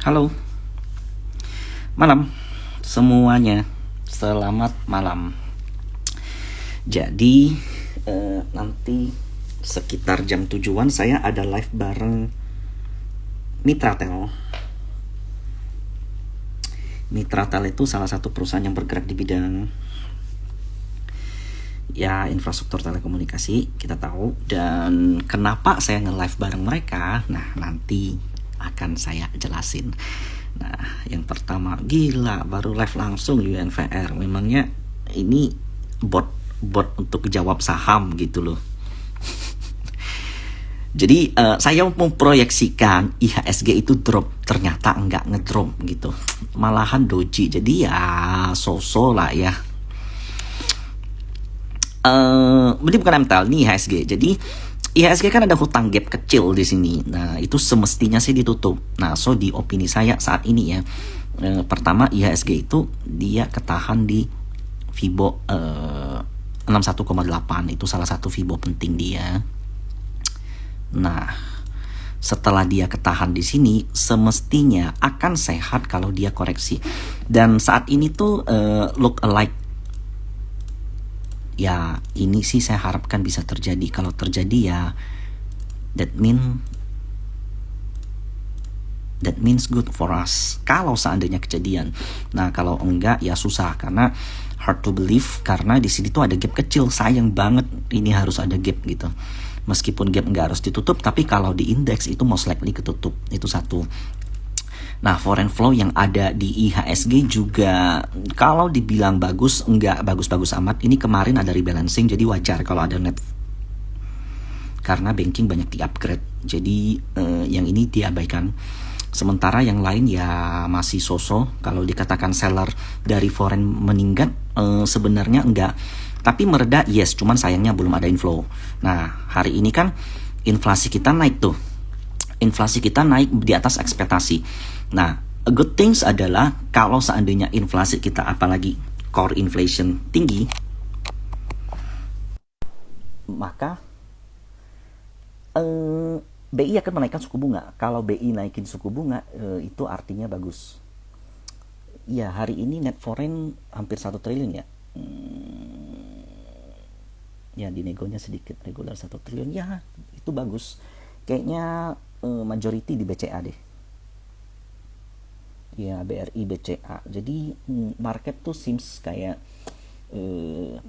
Halo, malam semuanya. Selamat malam. Jadi nanti sekitar jam 7-an saya ada live bareng Mitratel. Mitratel itu salah satu perusahaan yang bergerak di bidang ya infrastruktur telekomunikasi, kita tahu. Dan kenapa saya nge-live bareng mereka? Nah, nanti akan saya jelasin. Nah, yang pertama, gila, baru live langsung UNVR. Memangnya ini bot untuk jawab saham gitu loh. Jadi saya memproyeksikan IHSG itu drop, ternyata enggak ngedrop gitu, malahan doji. Jadi ya so-so lah ya. Ini bukan MTEL, ini IHSG. Jadi IHSG kan ada hutang gap kecil di sini. Nah, itu semestinya sih ditutup. Nah, so di opini saya saat ini ya, pertama IHSG itu dia ketahan di Fibo 61,8. Itu salah satu Fibo penting dia. Nah, setelah dia ketahan di sini, semestinya akan sehat kalau dia koreksi. Dan saat ini tuh look alike. Ya, ini sih saya harapkan bisa terjadi. Kalau terjadi ya that means good for us. Kalau seandainya kejadian. Nah, kalau enggak ya susah, karena hard to believe, karena di sini tuh ada gap kecil. Sayang banget ini harus ada gap gitu. Meskipun gap enggak harus ditutup, tapi kalau di indeks itu most likely ketutup. Itu satu. Nah, foreign flow yang ada di IHSG juga kalau dibilang bagus, enggak bagus-bagus amat. Ini kemarin ada rebalancing, jadi wajar kalau ada net, karena banking banyak di-upgrade. Jadi yang ini diabaikan. Sementara yang lain ya masih so-so. Kalau dikatakan seller dari foreign meningkat, sebenarnya enggak. Tapi mereda yes, cuman sayangnya belum ada inflow. Nah, hari ini kan inflasi kita naik tuh. Inflasi kita naik di atas ekspektasi. Nah, a good things adalah kalau seandainya inflasi kita, apalagi core inflation tinggi, maka BI akan menaikkan suku bunga. Kalau BI naikin suku bunga, itu artinya bagus. Ya, hari ini net foreign hampir 1 triliun ya. Ya, di negonya sedikit, regular 1 triliun. Ya, itu bagus. Kayaknya majority di BCA deh. Ya, BRI BCA. Jadi market tuh seems kayak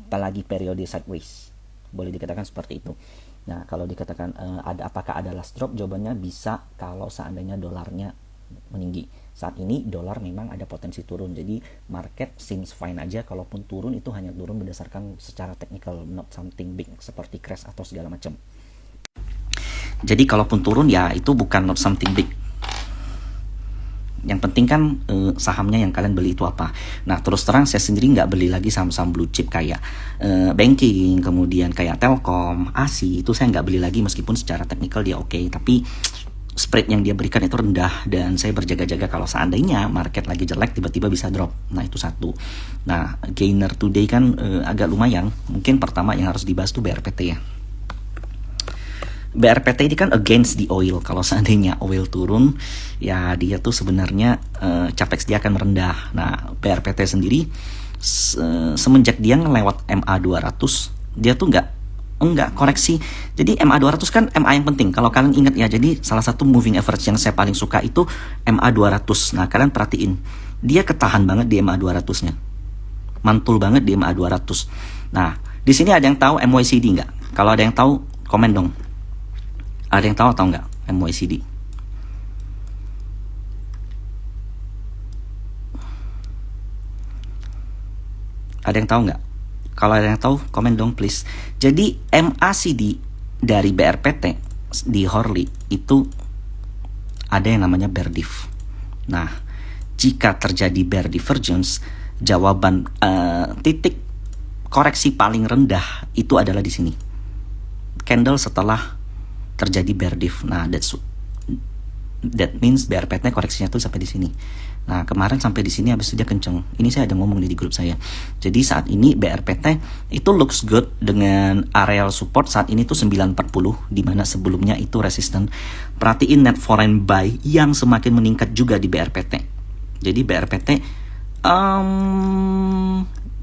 apalagi periode sideways, boleh dikatakan seperti itu. Nah, kalau dikatakan apakah ada last drop, jawabannya bisa kalau seandainya dolarnya meninggi. Saat ini dolar memang ada potensi turun, jadi market seems fine aja. Kalaupun turun itu hanya turun berdasarkan secara technical, not something big seperti crash atau segala macam. Jadi kalaupun turun ya itu bukan not something big. Yang penting kan sahamnya yang kalian beli itu apa. Nah, terus terang saya sendiri nggak beli lagi saham-saham blue chip kayak banking, kemudian kayak Telkom, ASI. Itu saya nggak beli lagi meskipun secara teknikal dia oke. Tapi spread yang dia berikan itu rendah. Dan saya berjaga-jaga kalau seandainya market lagi jelek tiba-tiba bisa drop. Nah, itu satu. Nah, gainer today kan agak lumayan. Mungkin pertama yang harus dibahas tuh BRPT ya. BRPT ini kan against the oil. Kalau seandainya oil turun, ya dia tuh sebenarnya capex dia akan merendah. Nah, BRPT sendiri semenjak dia ngelewat MA 200, dia tuh enggak koreksi. Jadi MA 200 kan MA yang penting. Kalau kalian ingat ya, jadi salah satu moving average yang saya paling suka itu MA 200. Nah, kalian perhatiin, dia ketahan banget di MA 200-nya. Mantul banget di MA 200. Nah, di sini ada yang tahu MYCD enggak? Kalau ada yang tahu, komen dong. Ada yang tahu atau enggak MYCD? Ada yang tahu enggak? Kalau ada yang tahu, komen dong please. Jadi MACD dari BRPT di Horli itu ada yang namanya bear div. Nah, jika terjadi bear divergence, jawaban titik koreksi paling rendah itu adalah di sini. Candle setelah terjadi bear div. Nah, that means BRPT koreksinya tuh sampai di sini. Nah, kemarin sampai di sini habis itu dia kenceng. Ini saya ada ngomong di grup saya. Jadi saat ini BRPT itu looks good dengan areal support saat ini tuh 940 di mana sebelumnya itu resisten. Perhatiin net foreign buy yang semakin meningkat juga di BRPT. Jadi BRPT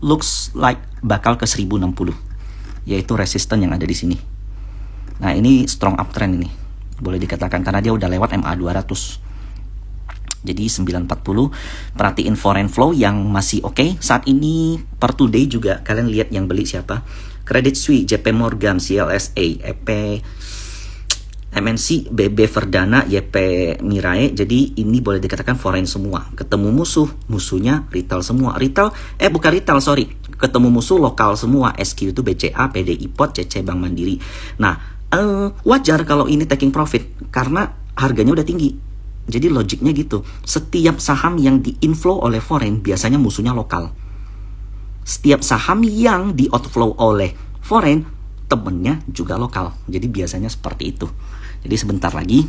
looks like bakal ke 1060 yaitu resisten yang ada di sini. Nah, ini strong uptrend ini. Boleh dikatakan karena dia udah lewat MA 200. Jadi 940, perhatiin foreign flow yang masih oke. Saat ini per today juga kalian lihat yang beli siapa. Credit Suisse, JP Morgan, CLSA, EP, MNC, BB Verdana, YP Mirae. Jadi ini boleh dikatakan foreign semua. Ketemu musuhnya retail semua. Bukan retail, sorry. Ketemu musuh lokal semua. SQ itu BCA, PDI POT, CC Bank Mandiri. Nah, wajar kalau ini taking profit karena harganya udah tinggi. Jadi logiknya gitu, setiap saham yang di-inflow oleh foreign biasanya musuhnya lokal. Setiap saham yang di-outflow oleh foreign, temennya juga lokal. Jadi biasanya seperti itu. Jadi sebentar lagi,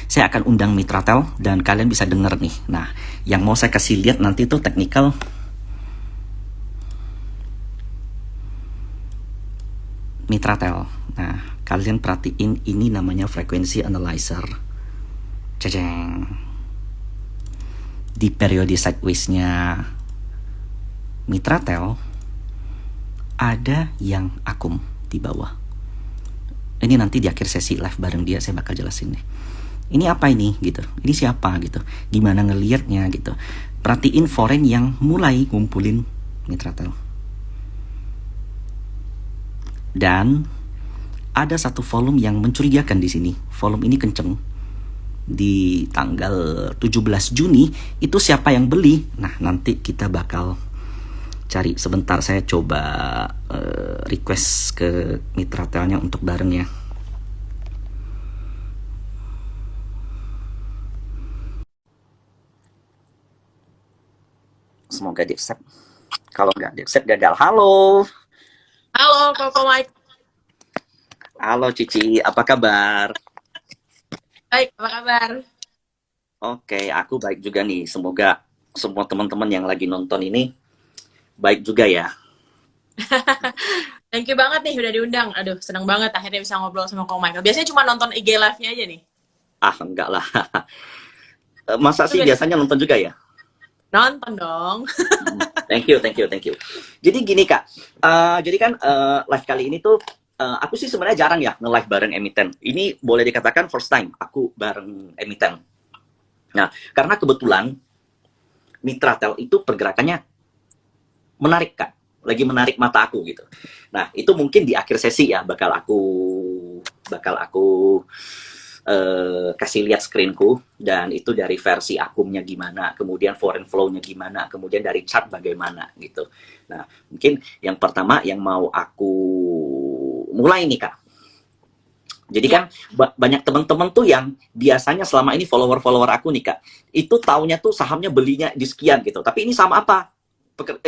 saya akan undang Mitratel dan kalian bisa denger nih. Nah, yang mau saya kasih lihat nanti tuh technical. Mitratel. Nah, kalian perhatiin ini namanya frequency analyzer. Caceng. Di periode sideways-nya Mitratel ada yang akum di bawah. Ini nanti di akhir sesi live bareng dia saya bakal jelasin deh. Ini apa ini gitu? Ini siapa gitu? Gimana ngelihatnya gitu? Perhatiin foreign yang mulai ngumpulin Mitratel. Dan ada satu volume yang mencurigakan di sini. Volume ini kenceng. Di tanggal 17 Juni itu siapa yang beli? Nah, nanti kita bakal cari. Sebentar saya coba request ke Mitratelnya untuk bareng ya. Semoga di accept. Kalau nggak di accept gagal. Halo. Halo, Koko Mike. Halo Cici, apa kabar? Baik, apa kabar? Oke, aku baik juga nih. Semoga semua teman-teman yang lagi nonton ini baik juga ya. Thank you banget nih udah diundang. Aduh, seneng banget akhirnya bisa ngobrol sama Koko Mike. Biasanya cuma nonton IG live-nya aja nih. Ah, enggak lah. Masa Itu sih biasanya nonton juga ya? nonton dong. Thank you. Jadi gini Kak, jadi kan live kali ini tuh aku sih sebenarnya jarang ya nge-live bareng emiten. Ini boleh dikatakan first time aku bareng emiten. Nah, karena kebetulan Mitratel itu pergerakannya menarik Kak, lagi menarik mata aku gitu. Nah, itu mungkin di akhir sesi ya bakal aku kasih lihat screenku dan itu dari versi akumnya gimana, kemudian foreign flow-nya gimana, kemudian dari chart bagaimana gitu. Nah, mungkin yang pertama yang mau aku mulai nih Kak. Jadi kan banyak teman-teman tuh yang biasanya selama ini follower-follower aku nih Kak, itu taunya tuh sahamnya belinya di sekian gitu. Tapi ini sama apa?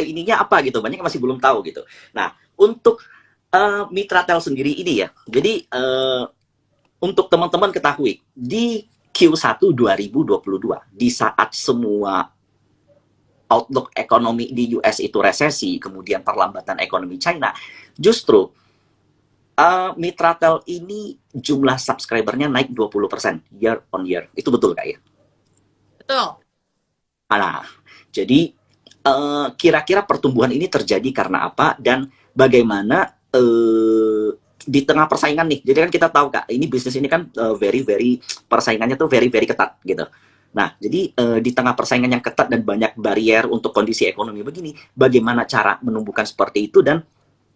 Ininya apa gitu. Banyak yang masih belum tahu gitu. Nah, untuk Mitratel sendiri ini ya. Jadi untuk teman-teman ketahui, di Q1 2022, di saat semua outlook ekonomi di US itu resesi, kemudian perlambatan ekonomi China, justru Mitratel ini jumlah subscribernya naik 20% year on year. Itu betul Kak ya? Betul. Nah, jadi kira-kira pertumbuhan ini terjadi karena apa dan bagaimana di tengah persaingan nih. Jadi kan kita tahu Kak, ini bisnis ini kan very persaingannya tuh very ketat gitu. Nah, jadi di tengah persaingan yang ketat dan banyak barrier untuk kondisi ekonomi begini, bagaimana cara menumbuhkan seperti itu dan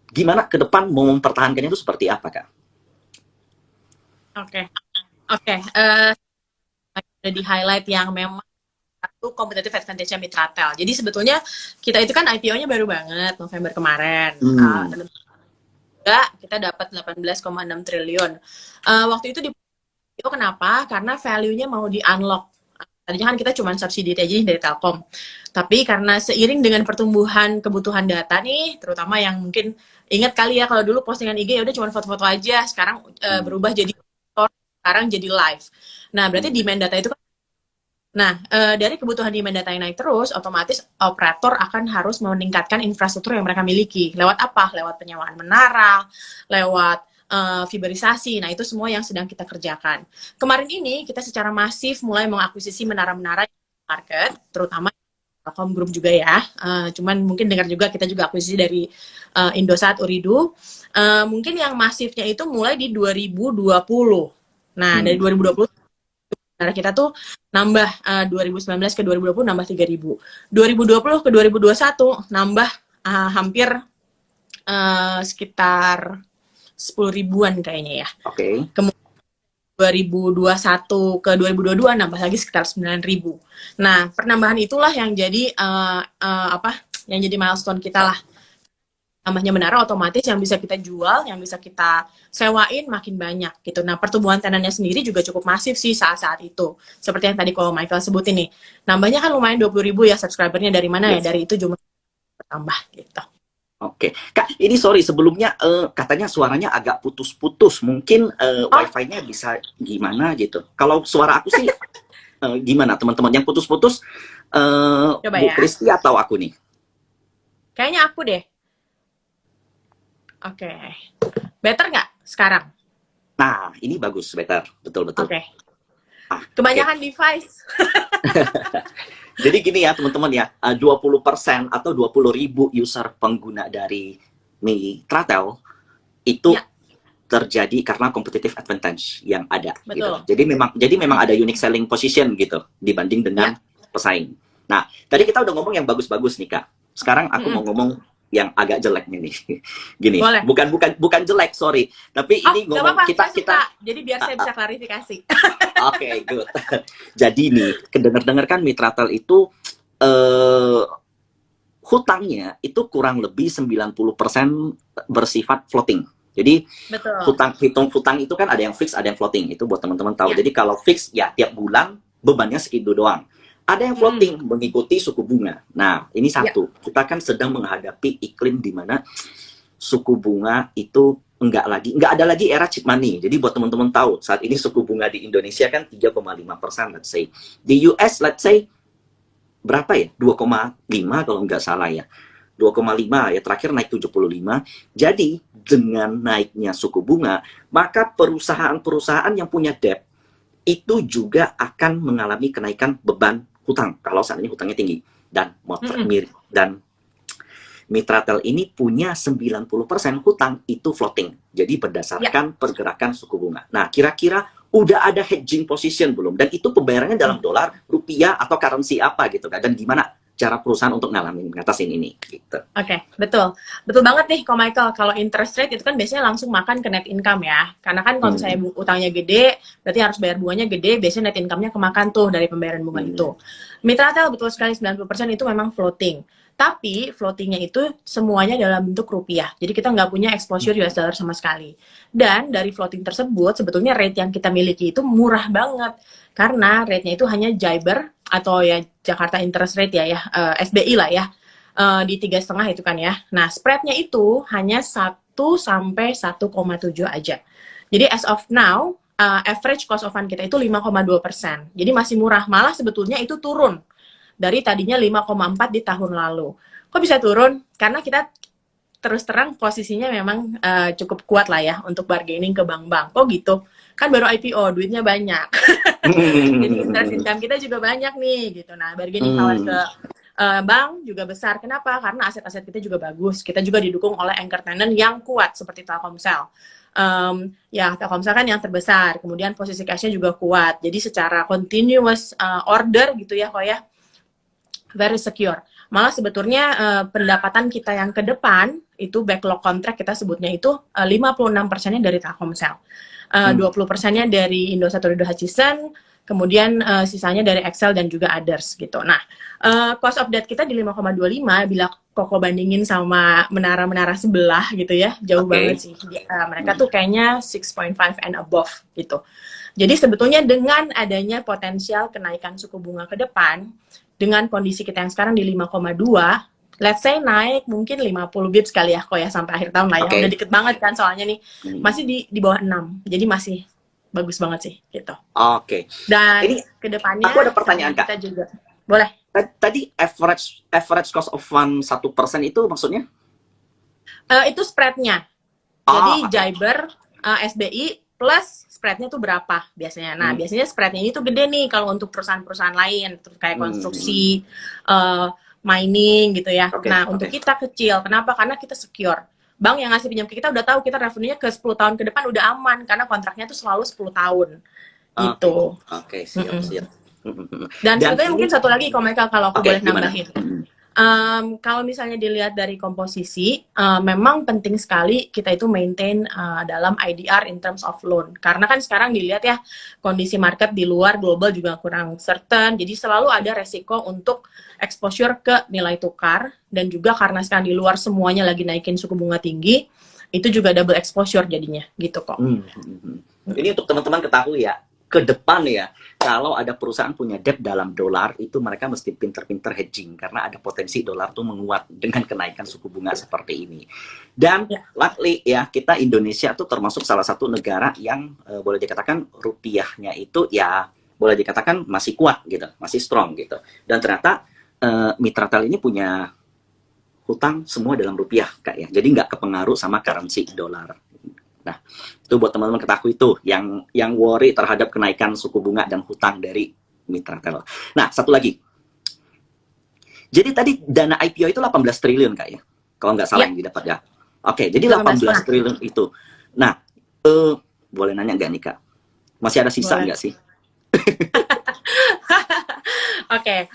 gimana ke depan mau mempertahankannya itu seperti apa Kak? Oke. Udah di highlight yang memang satu competitive advantage-nya Mitratel. Jadi sebetulnya kita itu kan IPO-nya baru banget November kemarin. Kita dapat 18,6 triliun. Waktu itu di IPO kenapa? Karena value-nya mau di-unlock. Tadinya kan kita cuma subsidi aja dari Telkom. Tapi karena seiring dengan pertumbuhan kebutuhan data nih, terutama yang mungkin ingat kali ya kalau dulu postingan IG ya udah cuma foto-foto aja, sekarang berubah jadi sekarang jadi live. Nah, berarti demand data itu kan Nah, dari kebutuhan demand data yang naik terus, otomatis operator akan harus meningkatkan infrastruktur yang mereka miliki. Lewat apa? Lewat penyewaan menara, lewat fiberisasi. Nah, itu semua yang sedang kita kerjakan. Kemarin ini kita secara masif mulai mengakuisisi menara-menara market, terutama Telkom Group juga ya. Cuman mungkin dengar juga kita juga akuisisi dari Indosat, Uridu. Mungkin yang masifnya itu mulai di 2020. Nah, dari 2020 Nah, kita tuh nambah 2019 ke 2020 nambah 3.000. 2020 ke 2021 nambah hampir sekitar 10 ribuan kayaknya ya. Oke. Kemudian 2021 ke 2022 nambah lagi sekitar 9.000. Nah, penambahan itulah yang jadi yang jadi milestone kita lah. Namanya menara otomatis yang bisa kita jual, yang bisa kita sewain makin banyak gitu. Nah, pertumbuhan tenannya sendiri juga cukup masif sih saat-saat itu. Seperti yang tadi kalau Michael sebutin nih. Nambahnya kan lumayan 20.000 ya subscribernya, dari mana ya? Yes. Dari itu jumlah bertambah gitu. Oke, Kak, ini sorry sebelumnya katanya suaranya agak putus-putus. Mungkin wifi-nya bisa gimana gitu. Kalau suara aku sih gimana teman-teman yang putus-putus? Coba Bu ya. Kristi atau aku nih? Kayaknya aku deh. Oke. Better nggak sekarang? Nah, ini bagus, better. Betul-betul. Oke. Ah, Kebanyakan device. Jadi gini ya teman-teman ya, 20% atau 20.000 user pengguna dari Mitratel itu Ya. terjadi karena competitive advantage yang ada gitu. Betul. Jadi memang ada unique selling position gitu dibanding dengan pesaing. Nah, tadi kita udah ngomong yang bagus-bagus nih Kak. Sekarang aku mau ngomong yang agak jelek nih. Gini, Boleh. bukan jelek, sorry. Tapi ini Nggak ngomong apa-apa, kita saya suka. Jadi biar saya bisa klarifikasi. Oke, good. Jadi nih, kedenger-dengar kan Mitratel itu hutangnya itu kurang lebih 90% bersifat floating. Jadi Betul. hutang itu kan ada yang fix, ada yang floating. Itu buat teman-teman tahu. Ya. Jadi kalau fix ya tiap bulan bebannya segitu doang. Ada yang floating mengikuti suku bunga. Nah, ini satu. Kita kan sedang menghadapi iklim di mana suku bunga itu nggak ada lagi era cheap money. Jadi buat teman-teman tahu, saat ini suku bunga di Indonesia kan 3,5%, let's say. Di US, let's say, berapa ya? 2,5 kalau nggak salah ya. 2,5 ya, terakhir naik 75. Jadi, dengan naiknya suku bunga, maka perusahaan-perusahaan yang punya debt itu juga akan mengalami kenaikan beban hutang kalau saat ini hutangnya tinggi. Dan Mitratel ini punya 90% hutang itu floating. Jadi berdasarkan pergerakan suku bunga. Nah, kira-kira udah ada hedging position belum? Dan itu pembayarannya dalam dolar, rupiah, atau currency apa gitu kan? Dan gimana cara perusahaan untuk ngatasin ini gitu. Oke, betul. Betul banget nih, Ko Michael. Kalau interest rate itu kan biasanya langsung makan ke net income ya. Karena kan kalau misalnya utangnya gede, berarti harus bayar bunganya gede, biasanya net income-nya kemakan tuh dari pembayaran bunga itu. Mitratel betul sekali 90% itu memang floating. Tapi floatingnya itu semuanya dalam bentuk rupiah. Jadi kita nggak punya exposure US dollar sama sekali. Dan dari floating tersebut, sebetulnya rate yang kita miliki itu murah banget. Karena rate-nya itu hanya JIBOR atau ya Jakarta Interest Rate ya, SBI lah ya, di 3,5 itu kan ya. Nah, spread-nya itu hanya 1 sampai 1,7 aja. Jadi as of now, average cost of fund kita itu 5,2%. Jadi masih murah. Malah sebetulnya itu turun dari tadinya 5,4 di tahun lalu. Kok bisa turun? Karena kita terus terang posisinya memang cukup kuat lah ya untuk bargaining ke bank-bank. Kok gitu? Kan baru IPO, duitnya banyak. Jadi interest income kita juga banyak nih gitu. Nah, bargaining power ke bank juga besar. Kenapa? Karena aset-aset kita juga bagus. Kita juga didukung oleh anchor tenant yang kuat seperti Telkomsel. Ya, Telkomsel kan yang terbesar. Kemudian posisi cash-nya juga kuat. Jadi secara continuous order gitu ya kok ya, very secure. Malah sebetulnya pendapatan kita yang ke depan itu backlog kontrak kita sebutnya itu 56%-nya dari Telkomsel. 20%-nya dari Indosat Ooredoo Hutchison, kemudian sisanya dari Excel dan juga others gitu. Nah, cost of debt kita di 5,25 bila Koko bandingin sama menara-menara sebelah gitu ya, jauh banget sih. Mereka tuh kayaknya 6.5 and above gitu. Jadi sebetulnya dengan adanya potensial kenaikan suku bunga ke depan, dengan kondisi kita yang sekarang di 5,2, let's say naik mungkin 50 bips kali ya kok ya sampai akhir tahun lah ya. Udah deket banget kan soalnya nih. Masih di bawah 6. Jadi masih bagus banget sih gitu. Oke. Dan Ini kedepannya aku ada pertanyaan, Kak. kita juga boleh. Tadi average cost of fund 1% itu maksudnya? Itu spreadnya. Jadi Oh, oke. Jaiber, SBI plus spreadnya tuh berapa biasanya. Nah, Hmm. biasanya spreadnya ini tuh gede nih kalau untuk perusahaan-perusahaan lain, terus kayak Hmm. konstruksi, mining gitu ya. Oke, Nah, oke. untuk kita kecil, kenapa? Karena kita secure. Bank yang ngasih pinjam ke kita udah tahu kita revenue-nya ke 10 tahun ke depan udah aman karena kontraknya tuh selalu 10 tahun Oke, gitu. oke, siap, Mm-mm. siap. Dan Dan sebetulnya mungkin ini, satu lagi, Komeka, kalau aku oke, boleh gimana? nambahin. Kalau misalnya dilihat dari komposisi, memang penting sekali kita itu maintain dalam IDR in terms of loan. Karena kan sekarang dilihat ya, kondisi market di luar global juga kurang certain, jadi selalu ada resiko untuk exposure ke nilai tukar, dan juga karena sekarang di luar semuanya lagi naikin suku bunga tinggi, itu juga double exposure jadinya, gitu kok. Ini untuk teman-teman ketahui ya, ke depan ya, kalau ada perusahaan punya debt dalam dolar, itu mereka mesti pinter-pinter hedging, karena ada potensi dolar tuh menguat dengan kenaikan suku bunga seperti ini. Dan Ya. luckily ya, kita Indonesia tuh termasuk salah satu negara yang boleh dikatakan rupiahnya itu ya, boleh dikatakan masih kuat gitu, masih strong gitu. Dan ternyata Mitratel ini punya hutang semua dalam rupiah, Kak ya. Jadi nggak kepengaruh sama currency dolar. Nah, itu buat teman-teman ketahui tuh yang worry terhadap kenaikan suku bunga dan hutang dari Mitratel. Nah, satu lagi. Jadi tadi dana IPO itu 18 triliun, Kak ya. Kalau nggak salah Ya. yang didapat ya. Oke, jadi 18,5. 18 triliun itu. Nah, boleh nanya nggak nih, Kak? Masih ada sisa Boleh. nggak sih? Oke,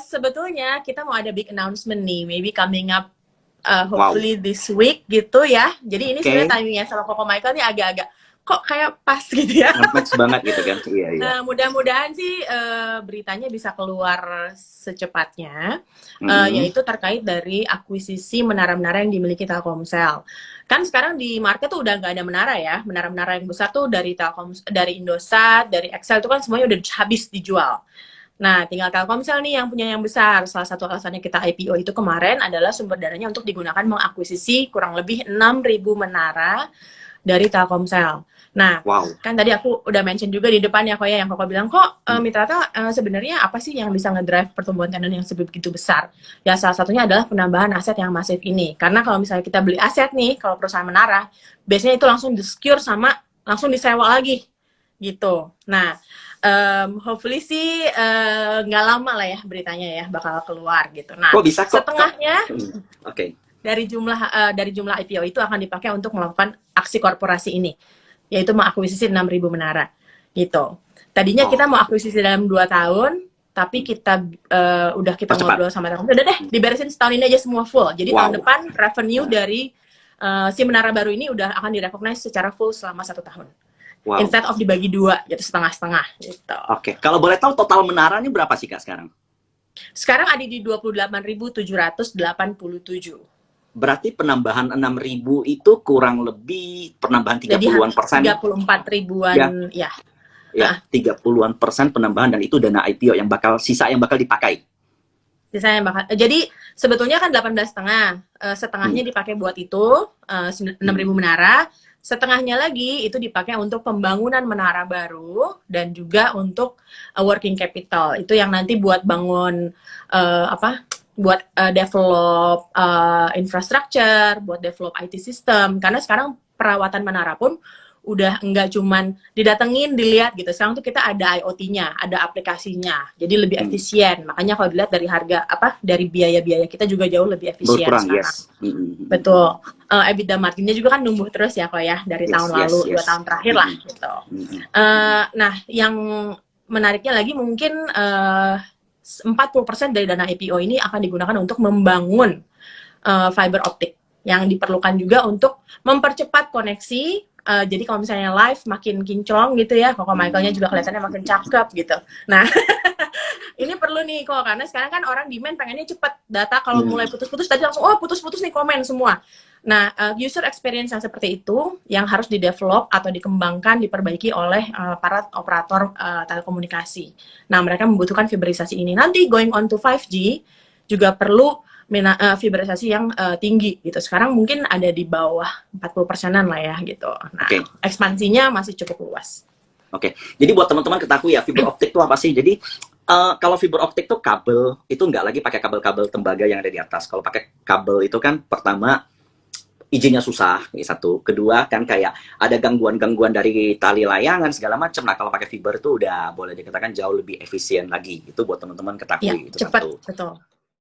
sebetulnya kita mau ada big announcement nih, maybe coming up Wow. hopefully this week gitu ya. Jadi ini Oke. sebenarnya timingnya sama Koko Michael nih agak-agak kok kayak pas gitu ya. Match banget gitu kan. Iya, iya. Mudah-mudahan sih beritanya bisa keluar secepatnya, yaitu terkait dari akuisisi menara-menara yang dimiliki Telkomsel. Kan sekarang di market tuh udah nggak ada menara ya, menara-menara yang besar tuh dari dari Indosat, dari XL itu kan semuanya udah habis dijual. Nah, tinggal Telkomsel nih yang punya yang besar. Salah satu alasannya kita IPO itu kemarin adalah sumber dananya untuk digunakan mengakuisisi kurang lebih 6.000 menara dari Telkomsel. Nah, Wow. kan tadi aku udah mention juga di depan ya, yang Koko bilang, kok Mitrata sebenarnya apa sih yang bisa ngedrive pertumbuhan tenan yang sebegitu besar? Ya, salah satunya adalah penambahan aset yang masif ini. Karena kalau misalnya kita beli aset nih, kalau perusahaan menara, biasanya itu langsung di-secure sama langsung disewa lagi, gitu. Nah, hopefully sih nggak lama lah ya beritanya ya bakal keluar gitu. Nah, Kok bisa kok? setengahnya Oke. dari jumlah IPO itu akan dipakai untuk melakukan aksi korporasi ini, yaitu mengakuisisi 6.000 menara gitu. Tadinya kita mau akuisisi dalam 2 tahun, tapi kita udah kita ngobrol sama Telkomsel, udah deh diberesin setahun ini aja semua full. Jadi tahun depan revenue dari si menara baru ini udah akan direcognize secara full selama 1 tahun. Wow. Instead of dibagi 2, gitu, setengah-setengah gitu. Oke, kalau boleh tahu total menaranya berapa sih, Kak, sekarang? Sekarang ada di 28.787. Berarti penambahan 6.000 itu kurang lebih penambahan 30-an persen. 34 ribuan ya. Ya, 30-an persen penambahan, dan itu dana IPO yang bakal dipakai. Jadi sebetulnya kan 18,5, setengahnya dipakai buat itu 6.000 menara, setengahnya lagi itu dipakai untuk pembangunan menara baru dan juga untuk working capital. Itu yang nanti buat bangun buat develop infrastructure, buat develop IT system. Karena sekarang perawatan menara pun udah enggak cuman didatengin, dilihat gitu. Sekarang tuh kita ada IoT-nya, ada aplikasinya. Jadi lebih efisien. Makanya kalau dilihat dari harga dari biaya-biaya kita juga jauh lebih efisien berkurang, sekarang. Yes. Betul. EBITDA marginnya juga kan numbuh terus ya kok ya dari tahun lalu, 2 tahun terakhir lah gitu. Nah, yang menariknya lagi mungkin 40% dari dana IPO ini akan digunakan untuk membangun fiber optik yang diperlukan juga untuk mempercepat koneksi. Jadi kalau misalnya live makin kinclong gitu ya, Koko Michaelnya juga kelihatannya makin cakep gitu. Nah, ini perlu nih kok, karena sekarang kan orang demand pengennya cepet. Data kalau mulai putus-putus tadi langsung putus-putus nih komen semua. Nah, user experience yang seperti itu yang harus di-develop atau dikembangkan, diperbaiki oleh para operator telekomunikasi. Nah, mereka membutuhkan fiberisasi ini. Nanti going on to 5G juga perlu fiberisasi yang tinggi gitu. Sekarang mungkin ada di bawah 40%-an lah ya gitu. Nah, ekspansinya masih cukup luas. Oke, jadi buat teman-teman ketahui ya, fiber optik itu apa sih? Jadi kalau fiber optik tuh kabel itu nggak lagi pakai kabel-kabel tembaga yang ada di atas. Kalau pakai kabel itu kan pertama izinnya susah, ini satu. Kedua kan kayak ada gangguan-gangguan dari tali layangan segala macam. Nah kalau pakai fiber itu udah boleh dikatakan jauh lebih efisien lagi. Itu buat teman-teman Ya, ketahui itu cepat, satu. betul.